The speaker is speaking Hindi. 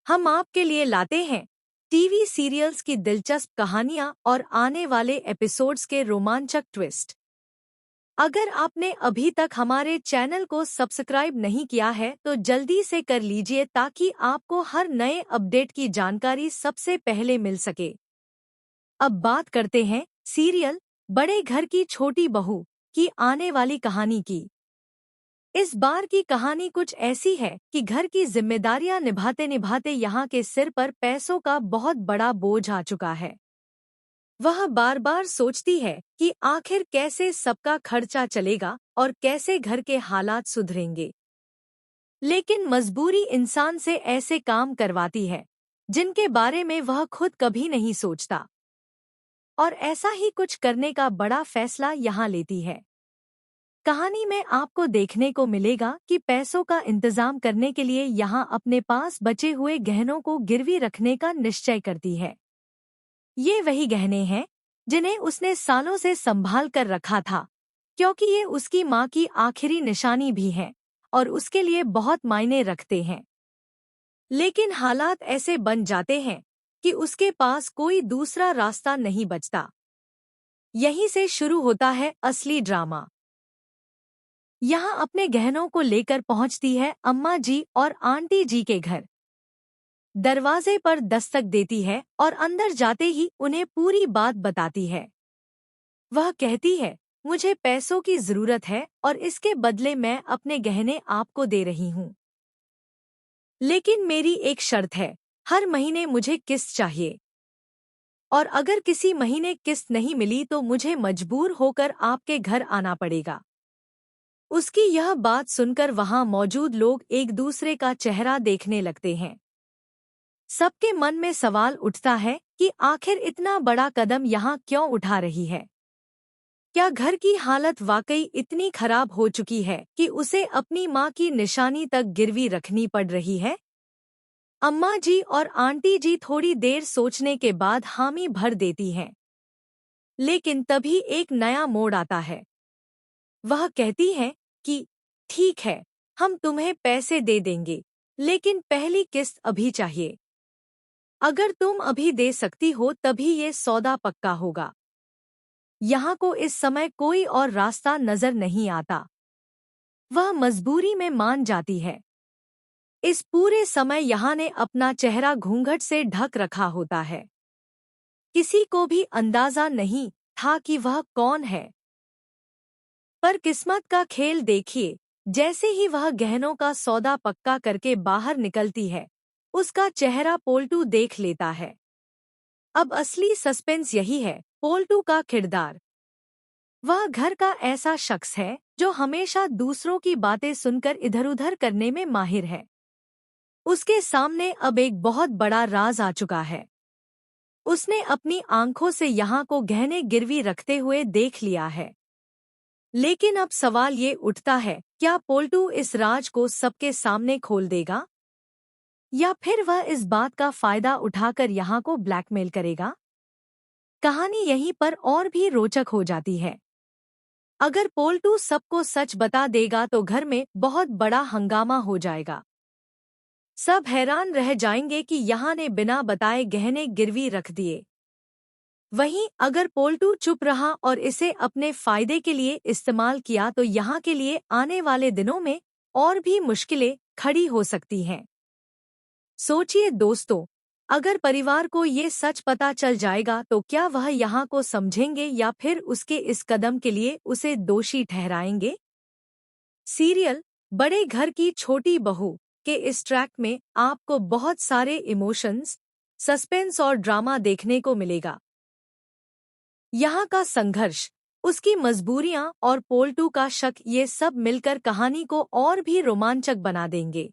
हम आपके लिए लाते हैं टीवी सीरियल्स की दिलचस्प कहानियां और आने वाले एपिसोड्स के रोमांचक ट्विस्ट। अगर आपने अभी तक हमारे चैनल को सब्सक्राइब नहीं किया है तो जल्दी से कर लीजिए ताकि आपको हर नए अपडेट की जानकारी सबसे पहले मिल सके। अब बात करते हैं सीरियल बड़े घर की छोटी बहू की आने वाली कहानी की। इस बार की कहानी कुछ ऐसी है कि घर की जिम्मेदारियां निभाते निभाते यहाँ के सिर पर पैसों का बहुत बड़ा बोझ आ चुका है। वह बार बार सोचती है कि आखिर कैसे सबका खर्चा चलेगा और कैसे घर के हालात सुधरेंगे। लेकिन मजबूरी इंसान से ऐसे काम करवाती है जिनके बारे में वह खुद कभी नहीं सोचता, और ऐसा ही कुछ करने का बड़ा फैसला यहाँ लेती है। कहानी में आपको देखने को मिलेगा कि पैसों का इंतजाम करने के लिए यहाँ अपने पास बचे हुए गहनों को गिरवी रखने का निश्चय करती है। ये वही गहने हैं जिन्हें उसने सालों से संभाल कर रखा था, क्योंकि ये उसकी माँ की आखिरी निशानी भी है और उसके लिए बहुत मायने रखते हैं। लेकिन हालात ऐसे बन जाते हैं कि उसके पास कोई दूसरा रास्ता नहीं बचता। यहीं से शुरू होता है असली ड्रामा। यहाँ अपने गहनों को लेकर पहुँचती है अम्मा जी और आंटी जी के घर। दरवाजे पर दस्तक देती है और अंदर जाते ही उन्हें पूरी बात बताती है। वह कहती है, मुझे पैसों की जरूरत है और इसके बदले मैं अपने गहने आपको दे रही हूँ। लेकिन मेरी एक शर्त है, हर महीने मुझे किस्त चाहिए, और अगर किसी महीने किस्त नहीं मिली तो मुझे मजबूर होकर आपके घर आना पड़ेगा। उसकी यह बात सुनकर वहां मौजूद लोग एक दूसरे का चेहरा देखने लगते हैं। सबके मन में सवाल उठता है कि आखिर इतना बड़ा कदम यहाँ क्यों उठा रही है। क्या घर की हालत वाकई इतनी खराब हो चुकी है कि उसे अपनी माँ की निशानी तक गिरवी रखनी पड़ रही है? अम्मा जी और आंटी जी थोड़ी देर सोचने के बाद हामी भर देती हैं। लेकिन तभी एक नया मोड़ आता है। वह कहती हैं कि ठीक है, हम तुम्हें पैसे दे देंगे, लेकिन पहली किस्त अभी चाहिए। अगर तुम अभी दे सकती हो तभी ये सौदा पक्का होगा। यहाँ को इस समय कोई और रास्ता नजर नहीं आता। वह मजबूरी में मान जाती है। इस पूरे समय यहाँ ने अपना चेहरा घूंघट से ढक रखा होता है। किसी को भी अंदाजा नहीं था कि वह कौन है। पर किस्मत का खेल देखिए, जैसे ही वह गहनों का सौदा पक्का करके बाहर निकलती है, उसका चेहरा पोल्टू देख लेता है। अब असली सस्पेंस यही है, पोल्टू का किरदार। वह घर का ऐसा शख्स है जो हमेशा दूसरों की बातें सुनकर इधर-उधर करने में माहिर है। उसके सामने अब एक बहुत बड़ा राज आ चुका है। उसने अपनी आंखों से यहाँ को गहने गिरवी रखते हुए देख लिया है। लेकिन अब सवाल ये उठता है, क्या पोल्टू इस राज को सबके सामने खोल देगा, या फिर वह इस बात का फायदा उठाकर यहाँ को ब्लैकमेल करेगा? कहानी यहीं पर और भी रोचक हो जाती है। अगर पोल्टू सबको सच बता देगा तो घर में बहुत बड़ा हंगामा हो जाएगा। सब हैरान रह जाएंगे कि यहाँ ने बिना बताए गहने गिरवी रख दिए। वहीं अगर पोल्टू चुप रहा और इसे अपने फायदे के लिए इस्तेमाल किया तो यहाँ के लिए आने वाले दिनों में और भी मुश्किलें खड़ी हो सकती हैं। सोचिए दोस्तों, अगर परिवार को ये सच पता चल जाएगा तो क्या वह यहाँ को समझेंगे या फिर उसके इस कदम के लिए उसे दोषी ठहराएंगे? सीरियल बड़े घर की छोटी बहू के इस ट्रैक में आपको बहुत सारे इमोशंस, सस्पेंस और ड्रामा देखने को मिलेगा। यहाँ का संघर्ष, उसकी मजबूरियाँ और पोल्टू का शक, ये सब मिलकर कहानी को और भी रोमांचक बना देंगे।